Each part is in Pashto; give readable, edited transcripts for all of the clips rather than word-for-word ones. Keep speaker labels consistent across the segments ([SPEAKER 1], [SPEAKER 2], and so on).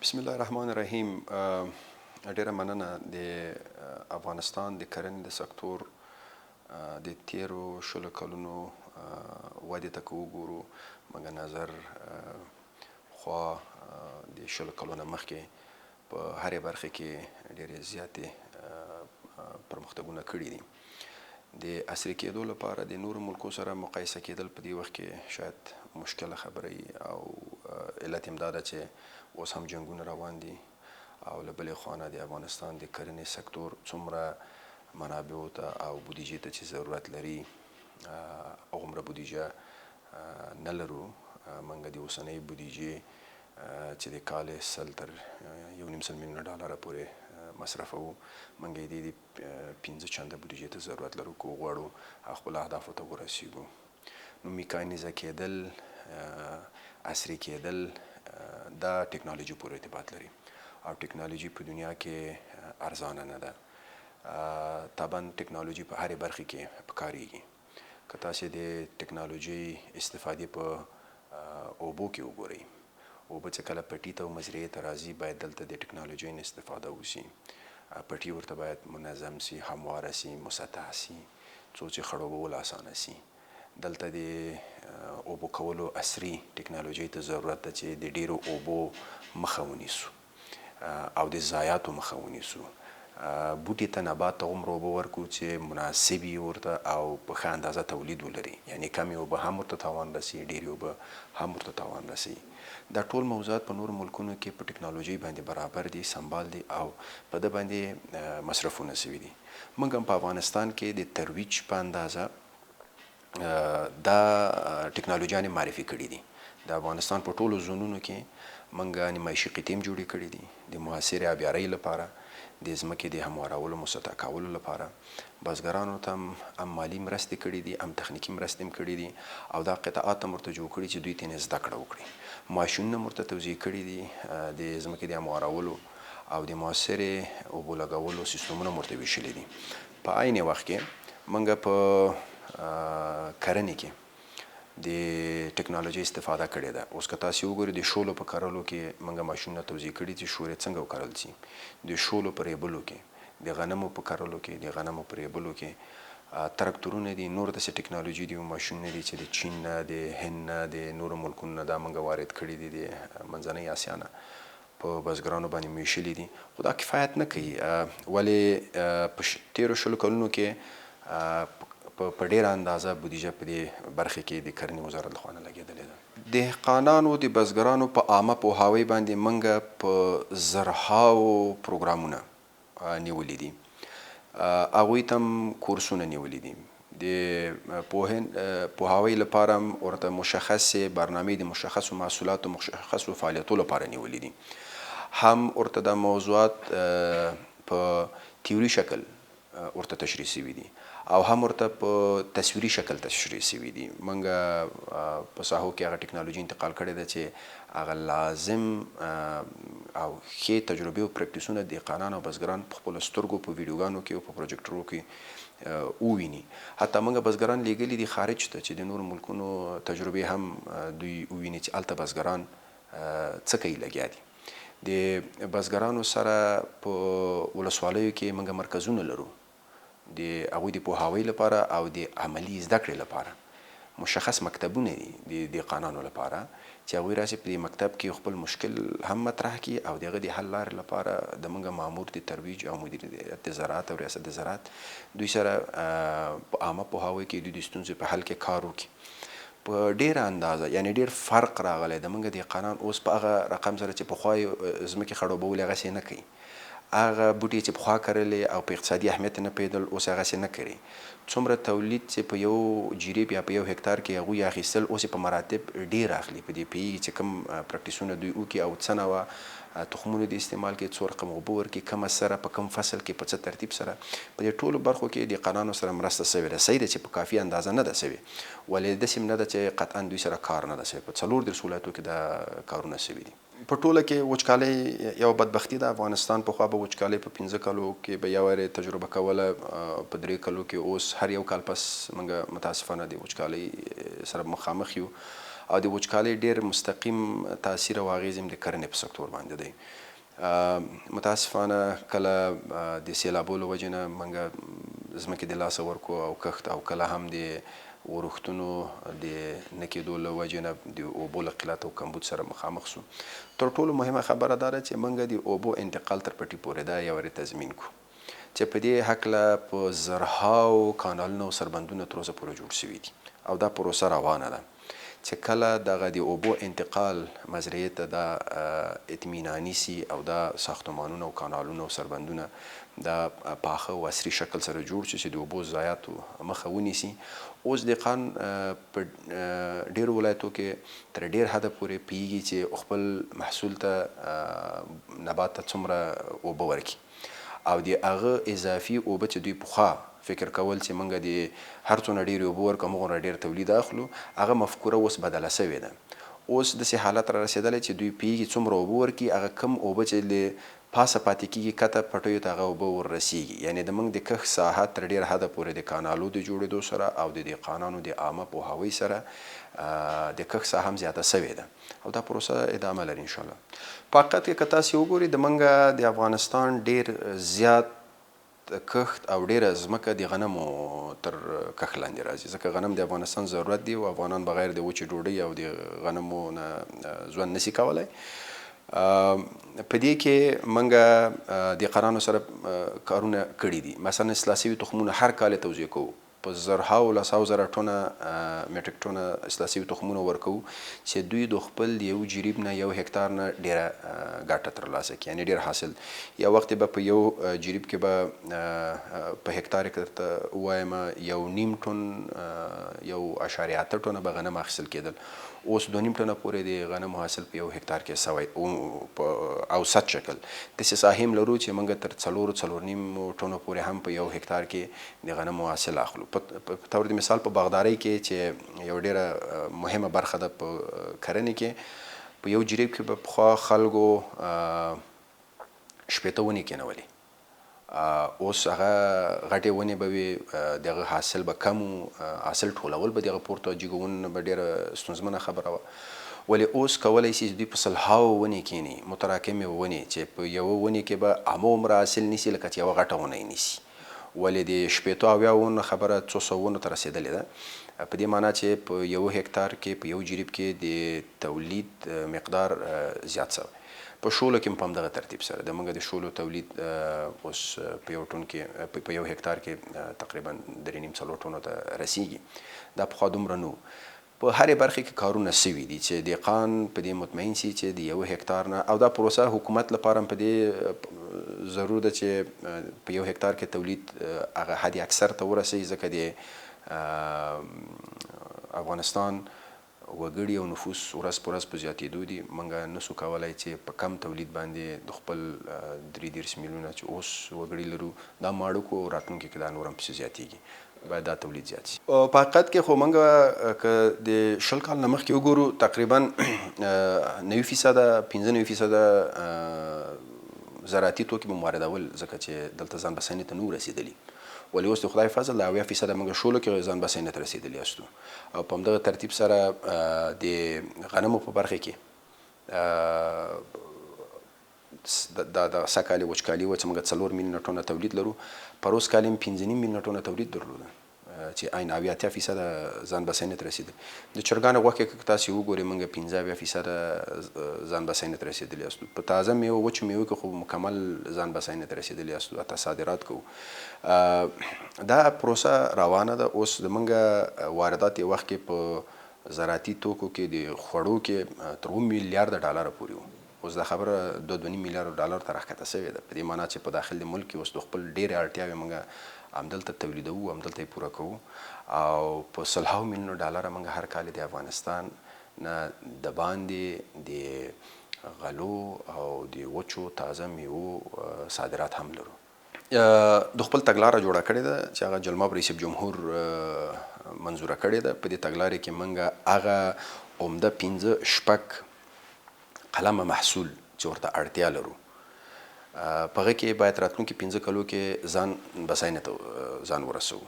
[SPEAKER 1] بسم الله الرحمن الرحیم. ډیره مننه. د افغانستان د کرنې د سکتور د تیرو شلو کلونو ودې ته که وګورو، مګ نظر خوا د شلو کلونو مخکې په هرې برخه کې ډیرې زیاتې پرمختګونه کړي دي. د عصري کېدو لپاره د نورو ملکو سره مقایسه کېدل په دې وخت کې شاید مشکله خبره وي، او علت یې دا ده چې اوس هم جنګونه روان دي، او له بلې خوا نه د افغانستان د کرنې سکتور څومره منابعو ته او بودیجې ته چې ضرورت لري هغومره بودیجه نه لرو. موږ د اوسنۍ بودیجې چې د کال 100 تر 1.5 میلیونه ډالره پورې مصرفوو، موږ یې د 15 چنده بودیجې ته ضرورت لرو که وغواړو خپلو اهدافو ته ورسیږو. نو میکانیزه کېدل، عصري کېدل، دا ټکنالوژي پورې ارتباط لري، او ټکنالوژي په دنیا کې ارزانه نه ده. طبعا ټکنالوژي په هرې برخه کې پکارېږي. که تاسې د ټکنالوژۍ استفادې په اوبو کې وګورئ، اوبه چې کله پټي ته او مزرعې ته راځي باید دلته د ټکنالوژۍ نه استفاده وشي. پټي ورته باید منظم سي، همواره سي، مسطح سي، څو چې خړوبول اسانه سي. دلته د اوبو کولو عصري ټکنالوژۍ ته ضرورت ده چې د ډیرو اوبو مخه ونیسو او د ضایعاتو مخه ونیسو. بوټي ته، نبات ته هومره اوبه ورکړو چې مناسب وي ورته او په ښه اندازه تولید ولري، یعنی کمې اوبه هم ورته تاوان رسي، ډېرې اوبه هم ورته تاوان رسي. دا ټول موضوعات په نورو ملکونو کې په ټکنالوژۍ باندې برابر دي، سمبال دي، او په ده باندې مصرفونه سوي دي. موږ هم په افغانستان کې د ترویج په اندازه دا ټکنالوژیانې معرفي کړي دي. د افغانستان په ټولو زونونو کې موږ نمایشي قطعې جوړې کړي دي د معاصرې آبیارۍ لپاره، د ځمکې د هموارولو، مسطح کولو لپاره. بزګرانو ته هم مالي مرستې کړي دي، هم تخنیکي مرستې هم کړي دي، او دا قطعات هم ورته جوړ کړي چې دوی ترې زده کړه وکړي. ماشینونه هم ورته توضیح کړي دي د ځمکې د هموارولو او د معاصرې اوبو لګولو سیستمونه هم ورته ویشلي دي. په عین وخت کې موږ په کرنې کې د ټکنالوژۍ استفاده کړې ده. اوس که تاسې وګورئ د شولو په کرلو کې موږ ماشینونه توضیح کړي چې شولې څنګه وکرل شي. د شولو په ریبلو کې، د غنمو په کرلو کې، د غنمو په ریبلو کې تراکتورونه دي، نور داسې ټکنالوژي دي او ماشینونه دي چې د چین نه، د هند نه، د نورو ملکونو نه دا موږ وارد کړي دي، د منځنۍ اسیا نه په بزګرانو باندې میشلي دي. خو دا کفایت نه کوي. ولې په تیرو شلو کلونو کې په ډیره اندازه بودیجه په دې برخه کې د کرنې وزارت لخوا نه لګېدلې ده. دهقانانو، د بزګرانو په عامه پوهاوي باندې موږ په زرهاو پروګرامونه نیولي دي. هغوی ته هم کورسونه نیولي دي. د پوهاوي لپاره هم ورته مشخصې برنامې د مشخصو محصولاتو، مشخصو فعالیتو لپاره نیولي دي. هم ورته دا موضوعات په تیوري شکل ورته تشریح سوي دي، او هم ورته په تصویري شکل تشریح سوي دي. موږ په ساحو کې هغه ټکنالوژي انتقال کړې ده چې هغه لازم او ښې تجربې او پریکټیسونه دهقانان او بزګران په خپلو سترګو په ویډیوګانو کې او په پروجیکټرو کې وویني. حتی موږ بزګران لیږلي دي خارج ته چې د نورو ملکونو تجربې هم دوی وویني چې هلته بزګران څه کوي لګیا دي. د بزګرانو سره په ولسوالیو کې موږ مرکزونه لرو د هغوی د پوهاوي لپاره او د عملي زده کړې لپاره. مشخص مکتبونه دي د دهقانانو لپاره چې هغوی راسي په دې مکتب کې خپل مشکل هم مطرح کړي او د هغه د حل لارې لپاره د موږ مامور د ترویج او مدیریت د زراعت او ریاست د زراعت دوی سره په عامه پوهاوي کې دوی د ستونزې په حل کې کار وکړي. په ډیره اندازه، یعنی ډیر فرق راغلی د موږ دهقانان اوس په هغه رقم سره چې پخوا یې ځمکې خړوبول هغسې نه کوي. هغه بوټي چې پخوا کرلې او په اقتصادي اهمیت نه پیدل اوس هغسې نه کوي. څومره تولید چې په یو جریب یا په یو هکتار کې هغوی اخیستل اوس په مراتب ډیر اخلي. په دې پیږي چې کوم پریکټیسونه دوی وکړي او څه نوعه تخمونه د استعمال کې، څو رقم اوبه ورکړي، کومه سره په کوم فصل کې په څه ترتیب سره. په دې ټولو برخو کې دهقانانو سره مرسته سوې ده. صحیح ده چې په کافي اندازه نه ده سوې، ولې داسې هم نه ده چې قطعا دوی سره کار نه ده سوی. په 34 ولایتو کې دا کارونه سوي دي. په ټوله کې وچکالۍ یو بدبختي ده. افغانستان پخوا به وچکالۍ په 15 کلو کې به یو وارې تجربه کوله، په 3 کلو کې اوس هر یو کال پس موږ متاسفانه د وچکالۍ سره مخامخ یو، او د وچکالۍ ډېر مستقیم تاثیر او اغیز هم د کرنې په سکتور باندې دی. متاسفانه کله د سیلابو له وجې نه موږ ځمکې د لاسه ورکو او کښت او کله هم د ورښتونو د نه کېدو له وجې نه د اوبو له قلت او کمبود سره مخامخ سو. تر ټولو مهمه خبره دا ده چې موږ د اوبو انتقال تر پټي پورې دا یو تضمین کو چې په دې هکله په زرهاو کانالونه او سربندونه تر اوسه پورې جوړ شوي دي او دا پروسه روانه ده چې کله دغه د اوبو انتقال مزرعې ته دا اطمیناني سي او دا ساختمانونه او کانالونه او سربندونه دا پاخه او عصري شکل سره جوړ شي چې د اوبو ضایعاتو مخه ونیسي. اوس دهقان په ډېرو ولایتو کې تر ډېر حده پورې پوهېږي چې خپل محصول ته نبات ته څومره اوبه ورکړي او د هغه اضافي اوبه چې دوی پخوا فکر کول چې موږ د هر څونه ډېرې اوبه ورکړو هغومره ډېر تولید اخلو، هغه مفکوره اوس بدله سوې ده. اوس داسې حالت را رسېدلی چې دوی پوهېږي څومره اوبه ورکړي، هغه کم اوبه چې له پاسه پاتې کېږي کته پټیو ته هغه اوبه وررسېږي. یعنې د موږ د کښت ساحه تر ډېر حده پورې د کانالو د جوړېدو سره او د دهقانانو د عامه پوهاوي سره د کښت ساحه هم زیاته سوې ده او دا پروسه ادامه لري انشاءالله. په حقیقت کې که تاسې وګورئ د موږ د افغانستان ډېر زیات کښت او ډیره ځمکه د غنمو تر کښت لاندې راځي، ځکه غنم د افغانستان ضرورت دی او افغانان بغیر د وچې ډوډۍ او د غنمو نه ژوند نشي کولی. په دې کې موږ دهقانانو سره کارونه کړي دي. مثلا اصلاح شوي تخمونه هر کال توزیع کوو، په زرهاو لسهاو زره ټونه میټریک ټونه اصلاح شوي تخمونه ورکوو چې دوی د خپل د یو جریب نه یو هکتار نه ډیره ګټه ترلاسه کړي، یعنې ډیر حاصل. یو وخت به په یو جریب کې به په هکتار کې درته ووایم 1.5 ټن 1.8 ټنه به غنم اخیستل کېدل. اوس 2.5 ټنه پورې د غنمو حاصل په یو هکتار کې سوی په اوسط شکل. داسې ساحې هم لرو چې موږ تر 4.5 ټنو پورې هم په یو هکتار کې د غنمو حاصل اخلو. په طور د مثال په باغدارۍ کې چې یو ډیره مهمه برخه ده په کرنې کې، په یو جریب کې به پخوا خلکو 18 ونې کېنولې، اوس هغه غټې ونې به وي، دغه حاصل به کم و، حاصل ټولول به دغه پورته جګو ونو به ډېره ستونزمنه خبره وه. ولې اوس کولی شي چې دوی په سلهاو ونې کېني، متراکمې ونې چې په یوه ونې کې به هماغومره حاصل نیسي لکه چې یوه غټه ونه یې نیسي. ولې د 18 ونو خبره 200 ونو ته رسېدلې ده، په دې معنا چې په یو هکتار کې په یو جریب کې د تولید مقدار زیات شوی. په شولو کې هم په همدغه ترتیب سره د موږ د شولو تولید اوس په یو ټن کې په یو هکتار کې تقریبا 3.5-4 ټنو ته رسیږي. دا پخوا دومره نه و. په هرې برخې کې کارونه سوي دي چې دهقان په دې مطمئن سي چې د یو هکتار نه، او دا پروسه حکومت لپاره هم په دې ضرور ده چې په یو هکتار کې تولید هغه حد اکثر ته ورسوي، ځکه د افغانستان وګړي او نفوس ورځ په ورځ په زیاتېدو دي. موږ نسو کولی چې په کم تولید باندې د خپل 33 میلیونه چې اوس وګړي لرو دا ماړه کړو، راتلونکي کې دا نور هم پسې زیاتېږي، باید دا تولید زیات شي. په حقیقت کې خو موږ که د 20 کال نه مخکې وګورو تقریبا 90% 95% زراعتي توکي به واردول، ځکه چې دلته ځان بسنې ته نه وو رسېدلي. ولې اوس د خدای فضل د 80% موږ شولو کې ځان بسنې ته رسېدلي یاستو. او په همدغه ترتیب سره د غنمو په برخه کې د سږ کال وچکالي وه چې موږ 4 میلیونه ټنه تولید لرو، پر اوس کال یې 5.5 میلیونه ټنه تولید درلوده چې عین 80% ځان بسنې ته رسېدلي. د چرګانو غوښې که تاسې وګورئ موږ 15% ځان بسنې ته رسېدلي یاستو. په تازه میوه وچو میوو کې خو مکمل ځان بسنې ته رسېدلي یاستو، حتی صادرات کوو. دا پروسه روانه ده. اوس د موږ واردات یو وخت کې په زراعتي توکو کې د خوړو کې تر 2 میلیارده ډالره پورې وو، اوس دا خبره 2.5 میلیارده ډالر ته راښکته شوې ده. په دې معنا چې په داخل د ملک کې اوس د خپل ډېرې اړتیاوې موږ همدلته تولیدوو، همدلته یې پوره کوو، او په 100 میلیونو ډالره موږ هر کال د افغانستان نه د باندې د غلو او د وچو تازه میوو صادرات هم لرو. د خپل تګلاره جوړه کړې ده چې هغه جلماب رئیس جمهور منظوره کړې ده. په دې تګلارې کې موږ هغه عمده 5-6 قلمه محصول چې ورته اړتیا لرو، په هغه کې باید راتلونکي 15 کلو کې ځان بساینې ته ځان ورسوو.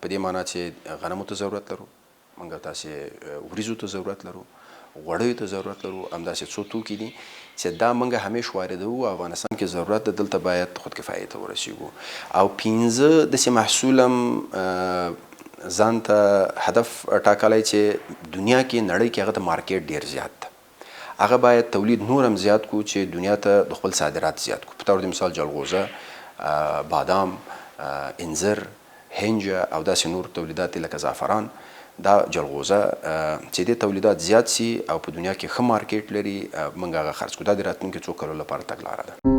[SPEAKER 1] په دې معنا چې غنمو ته ضرورت لرو، موږ تاسې وریځو ته ضرورت لرو، غوړیو ته ضرورت لرو، همداسې څو توکي دي چې دا موږ همیش واردوو. افغانستان کې ضرورت ده دلته باید خودکفایي ته ورسیږو. او 15 داسې محصول هم ځان ته هدف ټاکلی چې دنیا کې نړۍ کې هغه ته مارکیټ ډیر زیات ده. هغه باید تولید نور هم زیات کو چې دنیا ته د خپل صادرات زیات کو. په طور د مثال جلغوزه، بادام، انځر، هنج او داسې نور تولیدات لکه زعفران. دا جلغوزه چې دې تولیدات زیات سي او په دنیا کې ښه مارکیټ لري، موږ هغه خرڅ کو. دا د راتلونکي څو کلو لپاره تګلاره ده.